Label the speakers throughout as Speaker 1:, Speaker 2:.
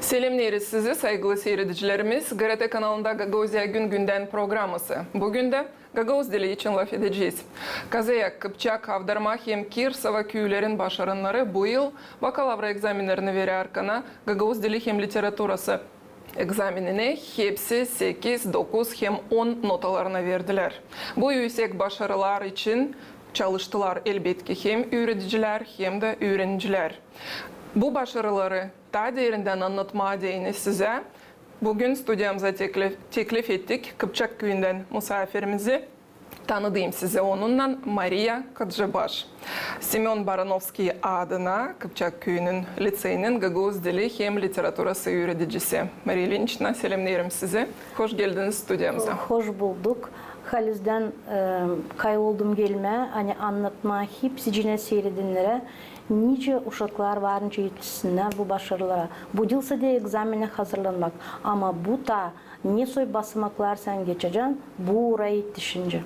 Speaker 1: Selamlıyoruz sizi saygılı seyredicilerimiz. GRT kanalında Gagavuzya Gün Günden programısı. Bugün de Gagavuz dili için laf edeceğiz. Kazaya, Kıpçak, Avdarma, hem Kirsava köylerin başarınları bu yıl bakalavra egzaminlerini verirken Gagavuz dili hem literatürası egzaminine hepsi 8, 9 hem 10 notalarına verdiler. Bu yüksek başarılar için çalıştılar elbette hem öğreticiler hem de öğrenciler. Bu başarıları daha derinden anlatmaya değiniz size. Bugün stüdyamıza teklif ettik. Kıpçak köyünden misafirimizi tanıdayım size onunla Maria Kadjabaş. Semyon Baranovski adına Kıpçak köyünün liseyinin Gagavuz dili hem literatürası öğreticisi. Maria Ilyinichna, selamlıyorum size. Hoş geldiniz stüdyamıza.
Speaker 2: Hoş bulduk. Halizden kayboldum gelme, hani anlatma hepsi cine seyredinlere nice uşaklar varınca yetişsinler bu başarılara. Bu yılsa da egzamine hazırlanmak. Ama bu da ne soy basamaklar sen geçeceksin, bu oraya yetişince.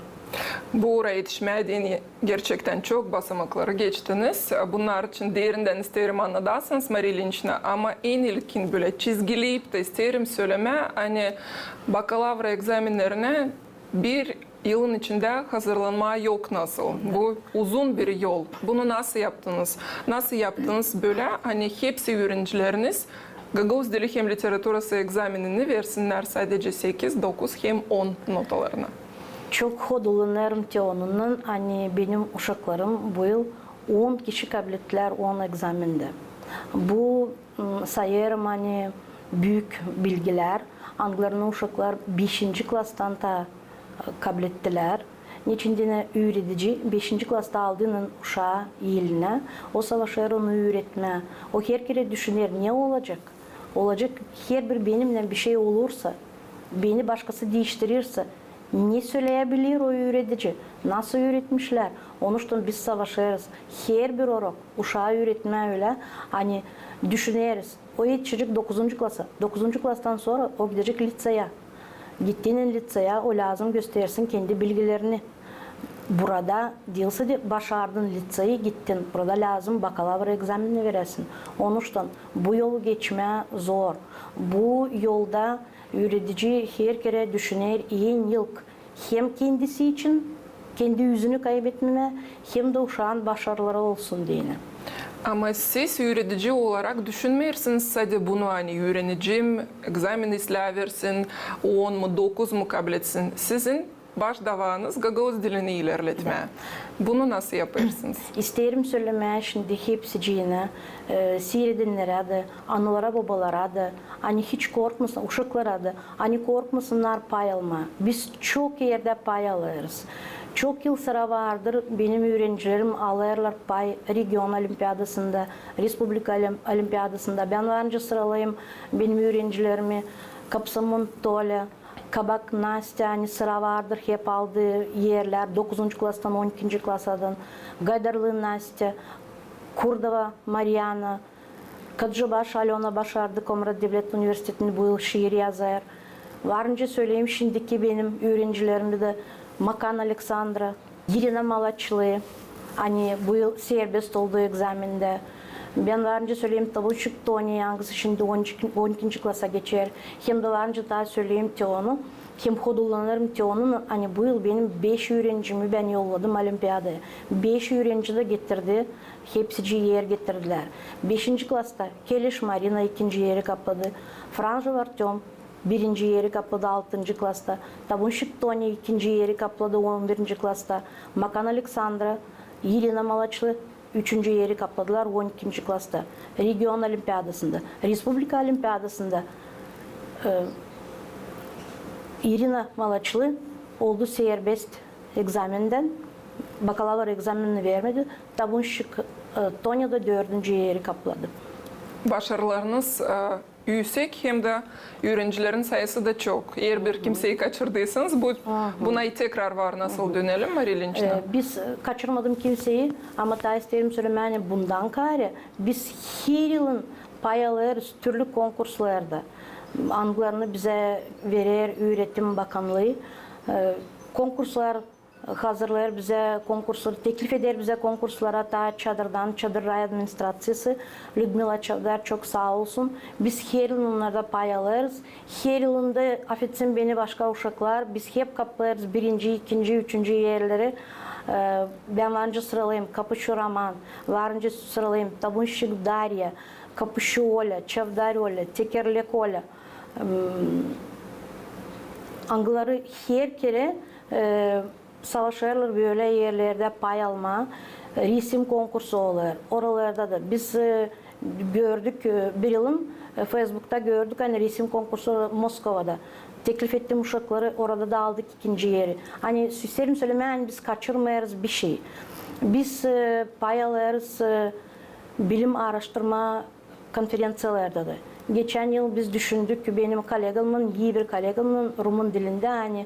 Speaker 1: Bu oraya yetişmeye gerçekten çok basamakları geçtiniz. Bunlar için derinden isterim anladasınız Maria Ilyinichna. Ama en ilkin böyle çizgileyip de isterim söyleme. Hani bakalavra egzaminlerine bir yılın içinde hazırlanma yok nasıl? Bu uzun bir yol. Bunu nasıl yaptınız? Nasıl yaptınız böyle? Hani hepsi öğrencileriniz Gagavuz dili hem literatürası egzaminini versinler sadece 8, 9 hem 10 notalarına.
Speaker 2: Çok hodolanırım ki onunla, hani benim uşaklarım bu yıl 10 kişi kabul ettiler 10 egzaminde. Bu sayarım hani büyük bilgiler. Anglarının uşaklar 5. klastan da kabul ettiler. Niçindine öğretici 5. klasta aldığının uşağı iline, o savaşları onu öğretme. O her kere düşünür ne olacak? Olacak her bir benimle bir şey olursa, beni başkası değiştirirse ne söyleyebilir o öğretici? Nasıl öğretmişler? Onun için biz savaşırız. Her bir orak uşağı öğretme öyle. Hani düşünürüz. O yetişecek 9. klasa. 9. klastan sonra o gidecek liseye. Gittiğinin liseye o lazım göstersin kendi bilgilerini. Burada değilse de başardın liseye gittin. Burada lazım bakalavra egzaminini veresin. Onun için bu yolu geçme zor. Bu yolda öğretici her kere düşünür en ilk hem kendisi için kendi yüzünü kaybetmeme hem de uşağın başarıları olsun diye.
Speaker 1: Ama siz öğretici olarak düşünmüyorsunuz sadece bunu hani öğreneceğim, egzamin versin, 10 mu 9 mu kabul etsin. Sizin baş davanız Gagavuz dilini ilerletme. Bunu nasıl yaparsınız?
Speaker 2: İsterim söylemeye şimdi hepsi yine seyredenlere de, anılara babalara da, hani hiç korkmasın, uşaklara da, hani korkmasınlar pay alma. Biz çok yerde pay alırız. Çok yıl sıra vardır benim öğrencilerim alırlar pay region olimpiyadasında, Respublika olimpiyadasında. Ben varınca sıralayayım benim öğrencilerimi Kapsamın Tole, Kabak Nastya hani sıra vardır hep aldığı yerler 9. klastan 12. klasadan. Gaydarlı Nastya, Kurdova Mariana, Kadjabaş Alona başardı Komrat Devlet Üniversitesi'nde bu yıl şiir yazar. Varınca söyleyeyim şimdiki benim öğrencilerimde de Makan Aleksandra, Irina Malaçlı, hani bu yıl serbest olduğu egzaminde. Ben varınca söyleyeyim Tavuşuk Tony yangısı şimdi 12. klasa geçer. Hem de varınca daha söyleyeyim ki onu. Hem hodolanırım ki onun hani bu yıl benim 5 öğrencimi ben yolladım olimpiyadaya. 5 öğrenci de getirdi. Hepsi yer getirdiler. 5. klasta Keliş Marina 2. yeri kapladı. Franjov Artyom 1. yeri kapladı 6. klasta. Tavuşuk Tony 2. yeri kapladı 11. klasta. Makan Aleksandra, Irina Malaçlı 3. yeri kapladılar 12. klasta. Region olimpiyadasında, Respublika olimpiyadasında Irina Malaçlı oldu serbest egzaminden. Bakalavra egzaminini vermedi. Tavuşuk Tony da 4. yeri kapladı.
Speaker 1: Başarılarınız yüksek hem de öğrencilerin sayısı da çok. Eğer bir kimseyi kaçırdıysanız buna tekrar var nasıl dönelim Maria Ilyinichna?
Speaker 2: Biz kaçırmadım kimseyi ama daha isterim söylemeni bundan kare biz her yılın pay alırız türlü konkurslarda. Anglarını bize verir Öğretim Bakanlığı. Konkurslar hazırlar bize konkurslar, teklif eder bize konkurslara ta çadırdan, Çadır Ray Administrasyası. Людмила Çavdar çok sağ olsun. Biz her yıl onlarda pay alırız. Her yılında affetsin beni başka uşaklar. Biz hep kaplarız birinci, ikinci, üçüncü yerleri. Ben varınca sıralayayım. Kapışı Roman, varınca sıralayayım. Табунщик Дарья, Kapışı Oля, Çavdar Oля, Tekerlek Oля. Angıları her kere savaşırlar böyle yerlerde pay alma, resim konkursu olur. Oralarda da biz gördük bir yılın Facebook'ta gördük hani resim konkursu Moskova'da. Teklif ettiğim uşakları orada da aldık ikinci yeri. Hani isterim söylemeyen biz kaçırmayarız bir şey. Biz pay alırız bilim araştırma konferansiyalarda da. Geçen yıl biz düşündük ki benim kolegamın, iyi bir kolegamın Rumun dilinde hani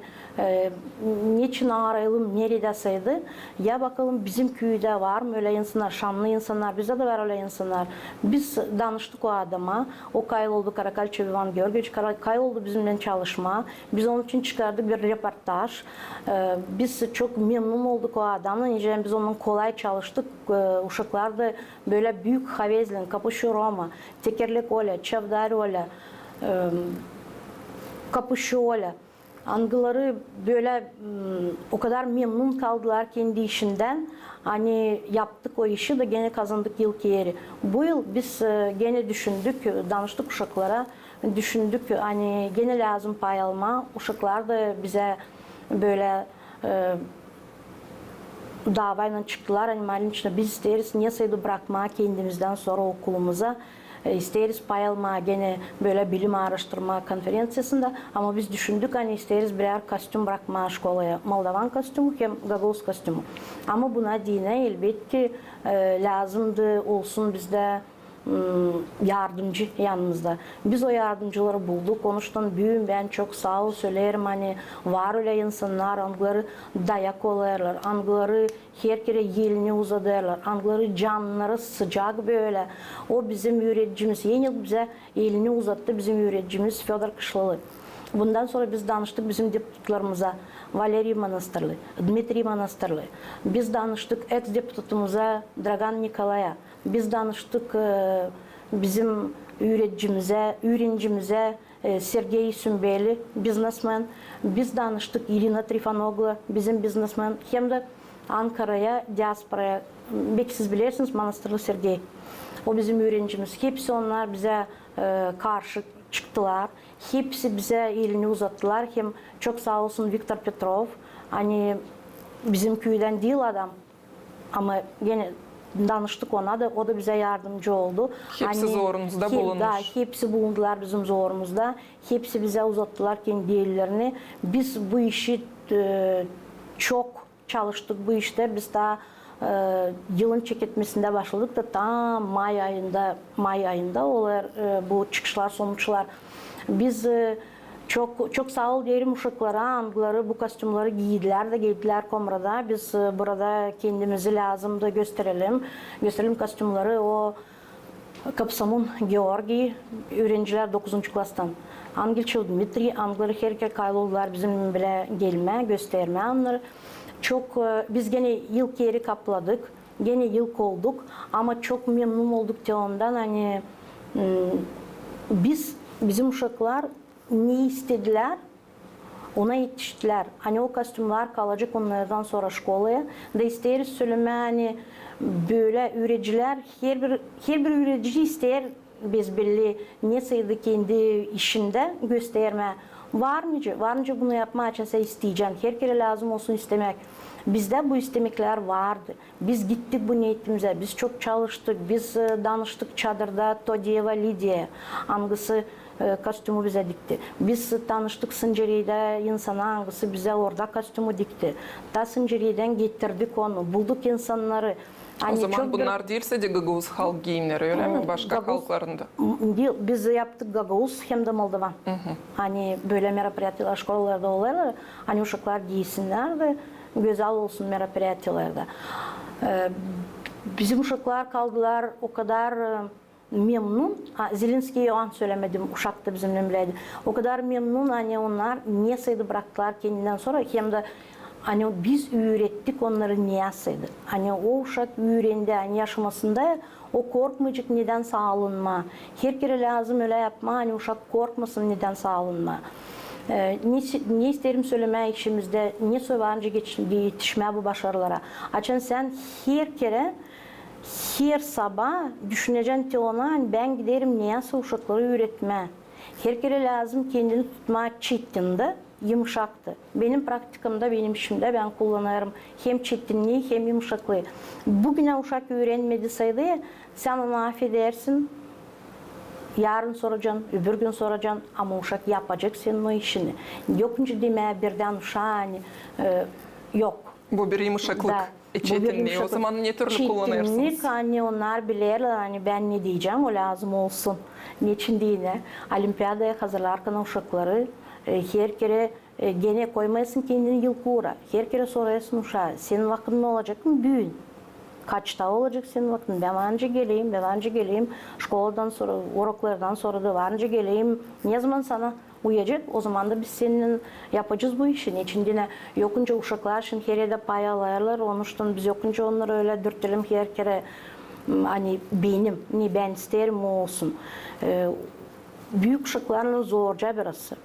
Speaker 2: niçin arayalım, neredesiydi? Ya bakalım bizim köyde var mı öyle insanlar, şanlı insanlar, bize de var öyle insanlar. Biz danıştık o adama, o kaydoldu Karakalçı Ivan Georgievich, kaydoldu bizimle çalışma. Biz onun için çıkardık bir reportaj. Biz çok memnun olduk o adamla, nice biz onunla kolay çalıştık. Uşaklar da böyle büyük havezlin, Kapışı Roma, Tekerlek Oля, Çavdar Oля, Kapışı Oля. Angıları böyle o kadar memnun kaldılar kendi işinden. Hani yaptık o işi de gene kazandık ilk yeri. Bu yıl biz gene düşündük, danıştık uşaklara. Düşündük hani gene lazım pay alma. Uşaklar da bize böyle davayla çıktılar. Hani malin içinde biz isteriz niye sayıda bırakma kendimizden sonra okulumuza. İsteriz pay alma gene böyle bilim araştırma konferansiyasında ama biz düşündük hani isteriz birer kostüm bırakma şkolaya. Moldovan kostümü hem Gagavuz kostümü. Ama buna dine elbette lazımdı olsun bizde yardımcı yanımızda. Biz o yardımcıları bulduk. Konuştan büyüğüm ben çok sağ ol söylerim hani var öyle insanlar angları dayak olarlar. Angları her kere yelini uzadarlar. Angları canları sıcak böyle. O bizim öğreticimiz. Yeni yıl bize elini uzattı bizim öğreticimiz Fedor Kışlalı. Bundan sonra biz danıştık bizim deputatlarımıza. Valeri Manastırlı, Dmitri Manastırlı. Biz danıştık ex-deputatımıza Dragan Nikolaya. Biz danıştık bizim öğrencimize Sergey Sümbeli, biznesmen. Biz danıştık Irina Trifonoglu, bizim biznesmen. Hem de Ankara'ya, diasporaya. Belki siz bilirsiniz Manastırlı Sergey. O bizim öğrencimiz. Hepsi onlar bize karşı çıktılar. Hepsi bize elini uzattılar. Hem çok sağ olsun Viktor Petrov. Hani bizim köyden değil adam. Ama yine danıştık ona da. O da bize yardımcı oldu.
Speaker 1: Hepsi
Speaker 2: hani,
Speaker 1: zorunuzda bulunmuş.
Speaker 2: Da, hepsi bulundular bizim zorumuzda. Hepsi bize uzattılar kendi ellerini. Biz bu işi çok çalıştık bu işte. Biz daha yılın çeketmesinde başladık da tam May ayında olar bu çıkışlar sonuçlar. Biz çok sağ ol diyelim uşaklara, angları bu kostümleri giydiler Komra'da. Biz burada kendimizi lazım da gösterelim kostümleri. O Kapsamon Georgi öğrenciler 9. klastan. Angilçil Dmitri, angları herkes kayloldular bizim bile gelme, gösterme onları. Çok biz gene ilk yeri kapladık. Gene ilk olduk ama çok memnun olduk de ondan hani bizim uşaklar ne istediler ona yetiştiler. Hani o kostümler kalacak onlardan sonra şkolaya. Da isteriz söyleme hani böyle öğrenciler her bir öğrenci ister biz belli ne sayıda kendi işinde gösterme. Varınca bunu yapma açınsa isteyeceksin. Her kere lazım olsun istemek. Bizde bu istemekler vardı. Biz gittik bu niyetimize. Biz çok çalıştık. Biz danıştık çadırda Todiyeva Lidiye. Angısı kostümü bize dikti. Biz tanıştık Sıncari'de insana angısı bize orada kostümü dikti. Ta Sıncari'den getirdik onu. Bulduk insanları.
Speaker 1: O zaman bunlar değilse de Gagavuz halk giyimleri öyle mi? Başka halklarında.
Speaker 2: Biz yaptık Gagavuz hem de Moldovan. Hani böyle merapiyatlar şkolalarda olarlar. Hani uşaklar giysinler de güzel olsun merapiyatlarda. Bizim uşaklar kaldılar o kadar memnun. Zelenski'ye o an söylemedim. Uşak da bizimle bileydi. O kadar memnun hani onlar niye sayıda bıraktılar kendinden sonra hem de Hani biz öğrettik onları niyasıydı. Hani o uşak öğrendi hani yaşamasında o korkmayacak neden sağlanma. Her kere lazım öyle yapma hani uşak korkmasın neden sağlanma. Ne isterim söyleme işimizde, ne söylenince yetişme bu başarılara. Açın sen her kere, her sabah düşüneceksin ki ona hani ben giderim niyeyse uşakları öğretme. Her kere lazım kendini tutma çetininde yumuşaktı. Benim praktikamda, benim işimde ben kullanırım hem çetinliği hem yumuşaklığı. Bugüne uşak öğrenmedi sayıda sen onu affedersin. Yarın soracaksın, öbür gün soracaksın ama uşak yapacak senin o işini. Yokunca deme birden uşağı yok.
Speaker 1: Bu bir yumuşaklık. Çetinliği. O zaman ne türlü kullanırsınız?
Speaker 2: Çetinlik hani onlar bilirler hani ben ne diyeceğim o lazım olsun. Niçin değil ne? Olimpiyadaya hazırlarken uşakları her kere gene koymayasın kendini yıl uğra. Her kere soruyorsun uşağı senin vaktin ne olacak mı? Büyün. Kaçta olacak senin vaktin? Ben anca geleyim. Şkoladan sonra, uroklardan sonra da anca geleyim. Ne zaman sana uyacak? O zaman da biz senin yapacağız bu işin. İçinde yokunca uşaklar şimdi her yerde pay alırlar. Onun için biz yokunca onları öyle dürtelim her kere hani benim, ne ben isterim o olsun. Büyük uşakların zorca birisi.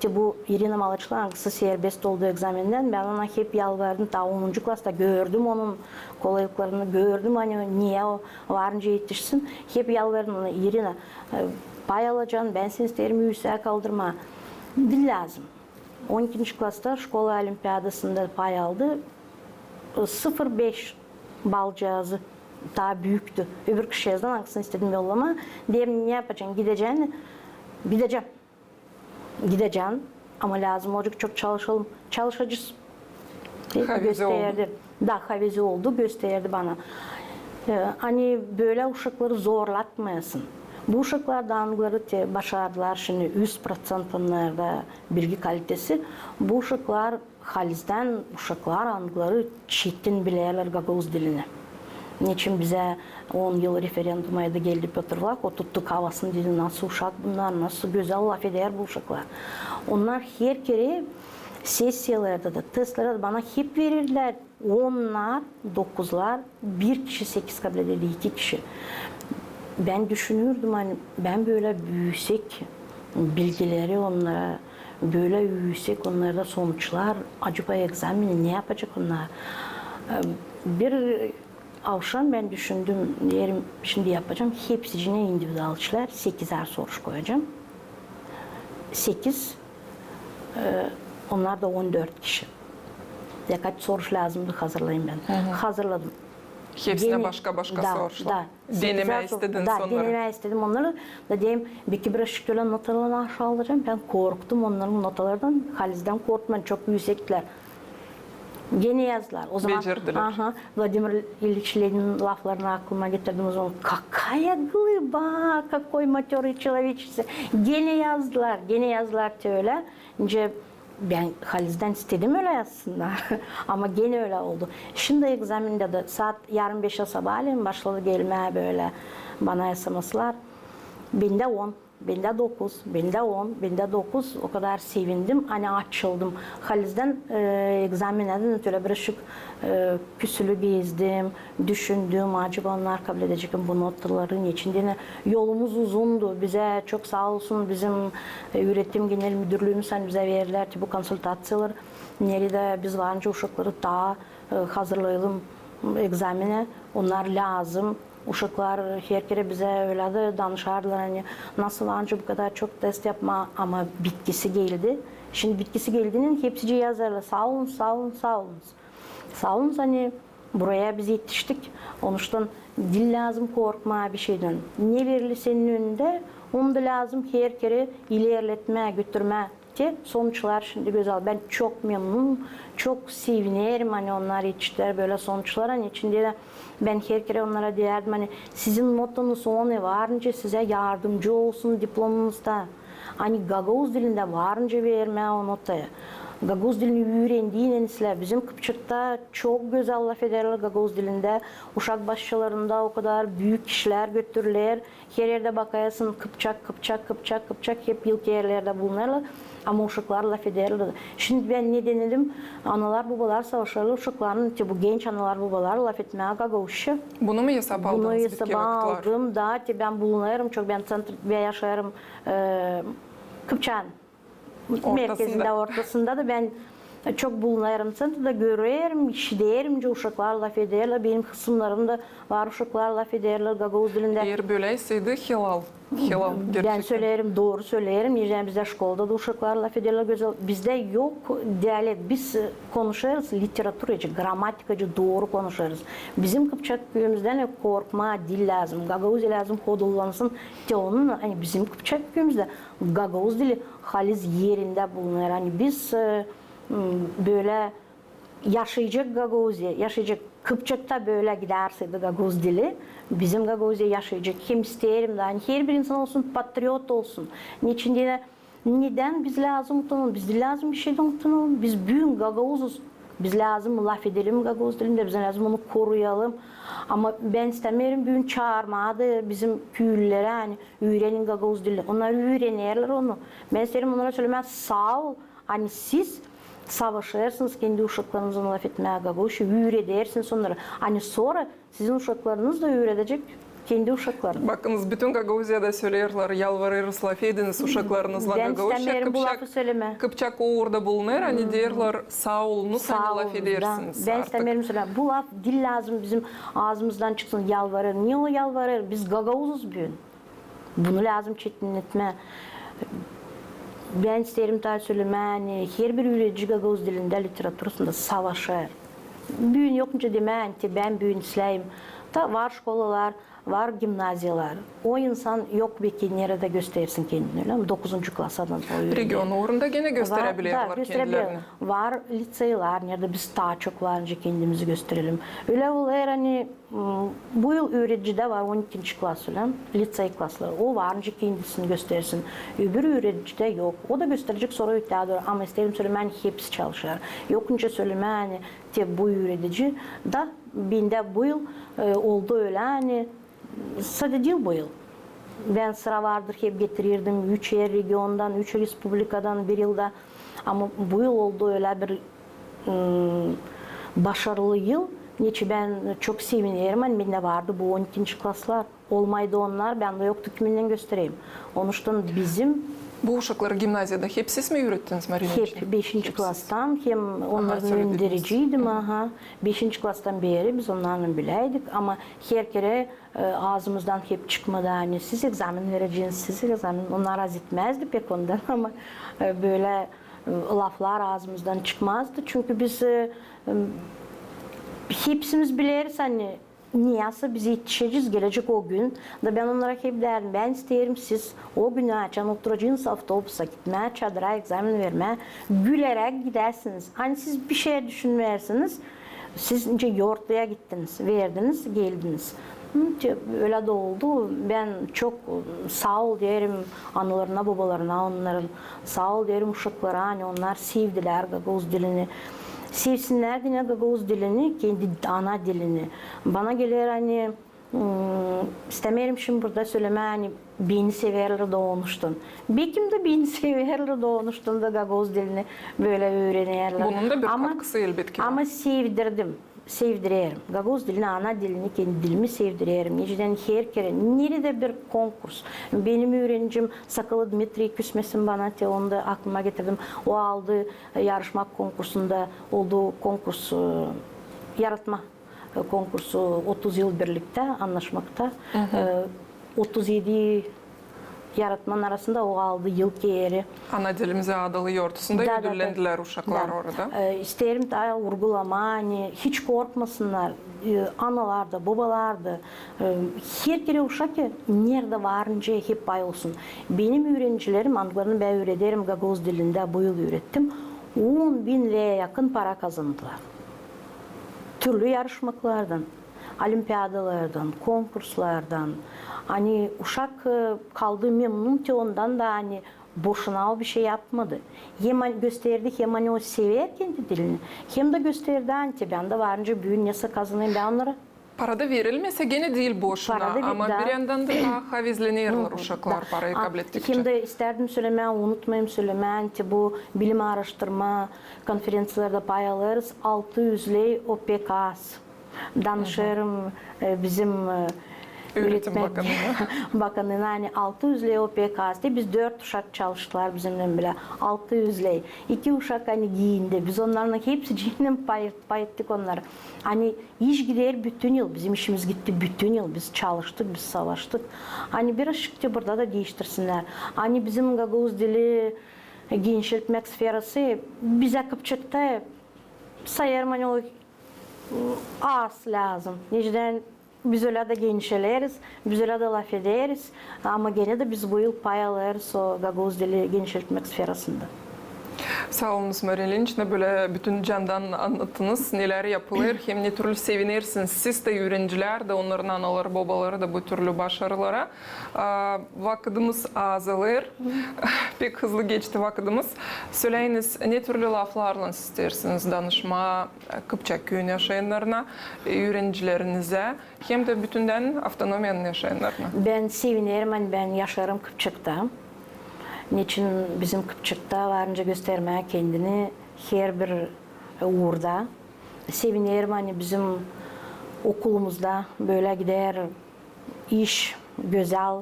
Speaker 2: Bu Irina Malaç'la kısa serbest olduğu egzaminden ben ona hep yalvardım. Ta 10. klasta gördüm onun kolaylıklarını gördüm. Hani niye o varınca yetişsin. Hep yalvardım ona Irina pay alacaksın ben seni isterim yüksek kaldırma. Dil lazım. 12. klasta şkola olimpiyadasında pay aldı. 0,5 bal cihazı daha büyüktü. Öbür kişi yazdan hangisini istedim yollama. Diyelim ne yapacaksın? Gideceğim ama lazım olacak çok çalışalım. Çalışacağız. Gösterdi. Daha havezi oldu gösterdi bana. Hani böyle uşakları zorlatmayasın. Bu uşaklar danıları başardılar şimdi 100% onlarda bilgi kalitesi. Bu uşaklar halizden uşaklar anıları çetin bilirler Gagavuz dilini. Niçin bize 10 yıl referandumaya da geldi Petr Vlach, o tuttuk havasını dedi nasıl uşak bunlar, nasıl güzel laf eder bu uşaklar. Onlar her kere sessiyalarda da, testlerde bana hep verirler. 10'lar, 9'lar, bir kişi 8 kabul ederdi, 2 kişi. Ben düşünürdüm hani ben böyle büyüsek bilgileri onlara, böyle büyüsek onlarda sonuçlar, acaba egzamini ne yapacak onlar? Bir akşam ben düşündüm, diyelim şimdi yapacağım, hepsine individual işler, 8'er soruş koyacağım. 8, onlar da 14 kişi. Kaç soruş lazımdı hazırlayayım ben. Hazırladım.
Speaker 1: Hepsine başka sorular. Deneme istedin sonları.
Speaker 2: Deneme istedim onları. Da diyeyim, belki bir şekilde notalarını aşağı alacağım. Ben korktum onların notalardan. Halizden korktum, çok yüksekler. Gene yazdılar. O zaman Vladimir İliç Lenin'in laflarını aklıma getirdim o zaman. Kakaya glıba, какой матерый человечество. Gene yazdılar öyle. İnce ben Haliz'den istedim öyle yazsınlar. Ama gene öyle oldu. Şimdi egzaminde de saat yarın 5'e sabahleyin başladı gelmeye böyle bana SMS'lar. Binde 10. Binde 9, binde 10, binde 9 o kadar sevindim. Hani açıldım. Haliz'den egzaminlerden ötürü bir ışık püsülü gezdim, düşündüm. Acaba onlar kabul edecek bu notların içinde. Yolumuz uzundu. Bize çok sağ olsun bizim üretim genel müdürlüğümüz hani bize verirler ki bu konsultasyalar. Nerede biz varınca uşakları daha hazırlayalım egzamine. Onlar lazım. Uşaklar her kere bize öyle de danışardılar hani nasıl anca bu kadar çok test yapma ama bitkisi geldi. Şimdi bitkisi geldiğinin hepsi yazarlar. Sağ olun. Sağ olun hani buraya biz yetiştik. Onun için dil lazım korkma bir şeyden. Ne verili senin önünde onu da lazım her kere ilerletme, götürme. Sonuçlar şimdi güzel. Ben çok memnunum. Çok sevinirim hani onlar yetiştiler böyle sonuçlar. Hani içinde de ben her kere onlara derdim hani sizin notunuz onu varınca size yardımcı olsun diplomunuzda. Hani Gagavuz dilinde varınca verme o notayı. Gagavuz dilini öğrendiğinizler bizim Kıpçak'ta çok güzel laf ederler Gagavuz dilinde. Uşak başçalarında o kadar büyük kişiler götürürler. Her yerde bakayasın Kıpçak hep ilk yerlerde bulunurlar. Ama uşaklar laf ederler. Şimdi ben ne denedim? Analar babalar savaşlarla uşakların, bu genç analar babalar laf etmeye Gagavuzca.
Speaker 1: Bunu mu hesap aldınız?
Speaker 2: Bunu
Speaker 1: bitki
Speaker 2: hesaba
Speaker 1: vakitler?
Speaker 2: aldım da ben bulunarım çok ben yaşarım Kıpçak'ın merkezinde ortasında da ben çok bulunarım. Da görürüm, işiterim, uşaklar laf ederler. Benim kısımlarım da var uşaklar laf ederler Gagavuz dilinde.
Speaker 1: Eğer böyleydi hilal. Hilal
Speaker 2: Ben
Speaker 1: gerçekten.
Speaker 2: söylerim, doğru söylerim. Yani bizde şkolda da uşaklar laf ederler güzel. Bizde yok diyalekt. Biz konuşuruz literatüracı, gramatikacı doğru konuşuruz. Bizim Kıpçak köyümüzden korkma dil lazım. Gagavuz lazım kodulansın. Onun hani bizim Kıpçak köyümüzde Gagavuz dili haliz yerinde bulunur. Hani biz böyle yaşayacak Gagavuzya, yaşayacak Kıpçak'ta böyle giderseydi Gagavuz dili, bizim Gagavuzya yaşayacak. Hem isterim de hani her bir insan olsun, patriot olsun. Niçin diye neden biz lazım utanalım, biz de lazım bir şeyden utanalım. Biz büyük Gagavuzuz. Biz lazım laf edelim Gagavuz dilinde, bize lazım onu koruyalım. Ama ben istemiyorum büyük çağırmadı bizim köylülere hani öğrenin Gagavuz dili. Onlar öğrenirler onu. Ben isterim onlara söylemem sağ ol. Hani siz savaşırsınız kendi uşaklarınızın laf etmeye Gagavuzca, öğredersiniz onları. Hani sonra sizin uşaklarınız da öğretecek kendi uşaklarını.
Speaker 1: Bakınız bütün Gagavuzya'da söylerler, yalvarırız laf ediniz uşaklarınızla
Speaker 2: Ben
Speaker 1: Gagavuzca.
Speaker 2: istemiyorum bu lafı söyleme.
Speaker 1: Kıpçak orada bulunur, hani derler sağ olunuz, hani laf edersiniz
Speaker 2: Ben
Speaker 1: artık.
Speaker 2: istemiyorum söyleme. Bu laf dil lazım bizim ağzımızdan çıksın yalvarır. Niye o yalvarır? Biz Gagavuzuz bugün. Bunu lazım çetinletme. Ben isterim daha söyleme, hani her bir üretici Gagavuz dilinde literatürasında savaşır. Büyün yokunca demeyin ki ben büyün isleyim. Da var şkolalar, var gimnaziyalar. O insan yok bir nerede göstersin kendini, öyle mi? 9. klasadan o öğreniyor.
Speaker 1: Region uğrunda gene gösterebilirler kendilerini.
Speaker 2: Var liseyler, nerede biz daha çok var önce kendimizi gösterelim. Öyle olaylar hani bu yıl öğreticide var 12. klas öyle lisey klasları. O var önce kendisini göstersin. Öbür öğreticide yok. O da gösterecek sonra ötüyor. Ama isterim söylemen hepsi çalışır. Yokunca söylemen bu öğretici da binde bu yıl oldu öyle hani sadece bu yıl. Ben sıra vardır hep getirirdim. 3 yer regiondan, 3 respublikadan bir yılda. Ama bu yıl oldu öyle bir başarılı yıl. Niçin ben çok seviniyorum. Hani bende vardı bu 12. klaslar. Olmaydı onlar. Ben de yoktu kiminle göstereyim. Onun için bizim
Speaker 1: Bu uşakları gimnaziyada hep siz mi öğrettiniz Marina?
Speaker 2: hep 5. klastan hem onların öndericiydim. 5. klastan beri biz onlarla bileydik ama her kere ağzımızdan hep çıkmadı hani siz egzamin vereceksiniz, siz egzamin. Onlar az etmezdi pek ondan ama böyle laflar ağzımızdan çıkmazdı. Çünkü biz hepsimiz biliriz hani niyeyse biz yetişeceğiz gelecek o gün. Da ben onlara hep derim ben isterim siz o günü açan oturacaksınız avtobusa gitmeye, çadıra egzamin vermeye, gülerek gidersiniz. Hani siz bir şey düşünmeyersiniz. Siz önce yoğurtluya gittiniz, verdiniz, geldiniz. Öyle de oldu. Ben çok sağ ol derim analarına, babalarına, onların sağ ol derim uşaklara. Hani onlar sevdiler Gagavuz dilini. Sevsinler yine Gagavuz dilini, kendi ana dilini. Bana gelir hani istemeyelim şimdi burada söyleme hani beni severler doğmuştun. Bekim de beni severler doğmuştun da Gagavuz dilini böyle öğrenirler.
Speaker 1: Bunun da bir katkısı elbette ki var.
Speaker 2: Ama sevdirdim. Sevdirerim. Gagavuz dilini, ana dilini, kendi dilimi sevdirerim. Neceden her kere, nerede bir konkurs. Benim öğrencim Sakalı Dmitri küsmesin bana, onu da aklıma getirdim. O aldı yarışma konkursunda, olduğu konkurs, yaratma konkursu 30 yıl birlikte anlaşmakta. 37 yaratmanın arasında o aldı yıl yeri.
Speaker 1: Ana dilimize adalı yortusunda ödüllendiler uşaklar orada.
Speaker 2: İsterim daha vurgulama, hani hiç korkmasınlar. Analar da, babalar da, her kere uşak ki nerede varınca hep bay olsun. Benim öğrencilerim, anılarını ben öğrederim Gagavuz dilinde bu yıl öğrettim. 10.000 liraya yakın para kazandılar. Türlü yarışmalardan, olimpiyadalardan, konkurslardan. Hani uşak kaldığı memnun ki ondan da hani boşuna o bir şey yapmadı. Hem gösterdi hem hani o sever kendi dilini. Hem de gösterdi anti ben de varınca büyün yasa kazanayım ben onlara.
Speaker 1: Parada verilmese gene değil boşuna
Speaker 2: Parada
Speaker 1: ama
Speaker 2: da.
Speaker 1: bir yandan da daha havizlenirler uşaklar parayı kabul ettikçe.
Speaker 2: Şimdi isterdim söylemeyi, unutmayayım söylemeyi ki bu bilim araştırma konferansiyalarda pay alırız. 600'ley OPKS. Danışırım bizim
Speaker 1: Öğretim
Speaker 2: öğretmen
Speaker 1: Bakanı'na.
Speaker 2: bakanına hani 600'ley OPKS'de biz 4 uşak çalıştılar bizimle bile. 600'ley. 2 uşak hani giyindi. Biz onların hepsi cihinden pay ettik onları. Hani iş gider bütün yıl. Bizim işimiz gitti bütün yıl. Biz çalıştık, biz savaştık. Hani birazcık burada da değiştirsinler. Hani bizim Gagavuz dili genişletmek sferası bize Kıpçak'ta sayarım hani o az lazım. Necden biz öyle de genişleriz, biz öyle de laf ederiz. Ama gene de biz bu yıl pay alırız o Gagavuz dili genişletmek sferasında.
Speaker 1: Sağ olunuz Marilinç. Ne böyle bütün candan anlattınız. Neler yapılır. Hem ne türlü sevinirsiniz. Siz de öğrenciler de onların anaları babaları da bu türlü başarılara. Vakitimiz azalır. Pek hızlı geçti vakitimiz. Söyleyiniz ne türlü laflarla istersiniz danışma Kıpçak köyün yaşayanlarına, öğrencilerinize hem de bütünden avtonomiyanın yaşayanlarına.
Speaker 2: Ben sevinirim, hani ben yaşarım Kıpçak'ta. Niçin bizim Kıpçak'ta varınca göstermeye kendini her bir uğurda. Sevinirim hani bizim okulumuzda böyle gider iş güzel.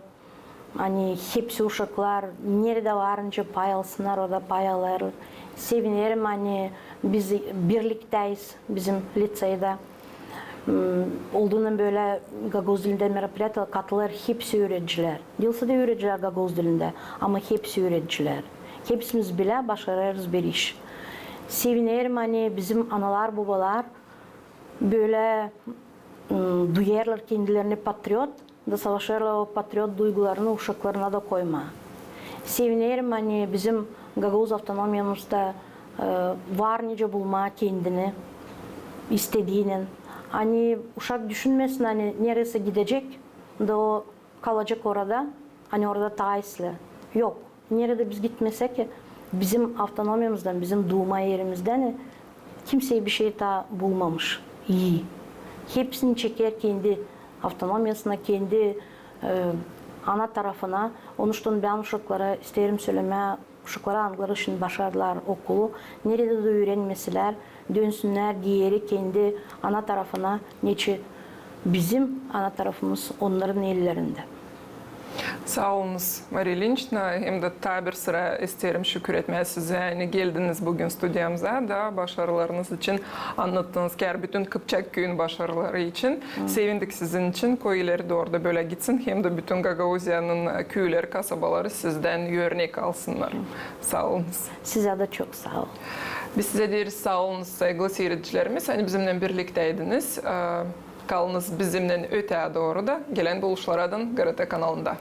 Speaker 2: Hani hepsi uşaklar nerede varınca pay alsınlar orada pay alır. Sevinirim hani biz birlikteyiz bizim liseyde. Olduğundan böyle Gagavuz dilinde merapiyata katılır hepsi öğrenciler. Dilse de öğrenciler Gagavuz dilinde ama hepsi öğrenciler. Hepsimiz bile başarırız bir iş. Sevinirim hani bizim analar babalar böyle duyarlar kendilerini patriot da savaşırlar o patriot duygularını uşaklarına da koyma. Sevinirim hani bizim Gagavuz avtonomyamızda var nice bulma kendini istediğinin. Hani uşak düşünmesin hani neresi gidecek da o kalacak orada. Hani orada taisli. Yok. Nerede biz gitmesek ki bizim avtonomyamızdan, bizim doğma yerimizden kimseye bir şey daha bulmamış. İyi. Hepsini çeker kendi avtonomyasına, kendi ana tarafına. Onun için ben uşaklara isterim söylemeye, uşaklara anılar için başarılar okulu. Nerede de öğrenmesiler, dönsünler diğeri kendi ana tarafına. Neçe bizim ana tarafımız onların ellerinde.
Speaker 1: Sağ olunuz Marilinç. Hem de tabi sıra isterim şükür etmeye size. Yani geldiniz bugün stüdyamıza da başarılarınız için anlattınız. Her bütün Kıpçak köyün başarıları için. Sevindik sizin için. Köyleri de orada böyle gitsin. Hem de bütün Gagavuzya'nın köyleri, kasabaları sizden örnek alsınlar. Sağ olunuz.
Speaker 2: Size de çok sağ olun.
Speaker 1: Biz size deriz sağ olunuz sevgili seyircilerimiz. Hani bizimle birlikteydiniz. Kalınız bizimle öteye doğru da gelen buluşlardan GRT kanalında.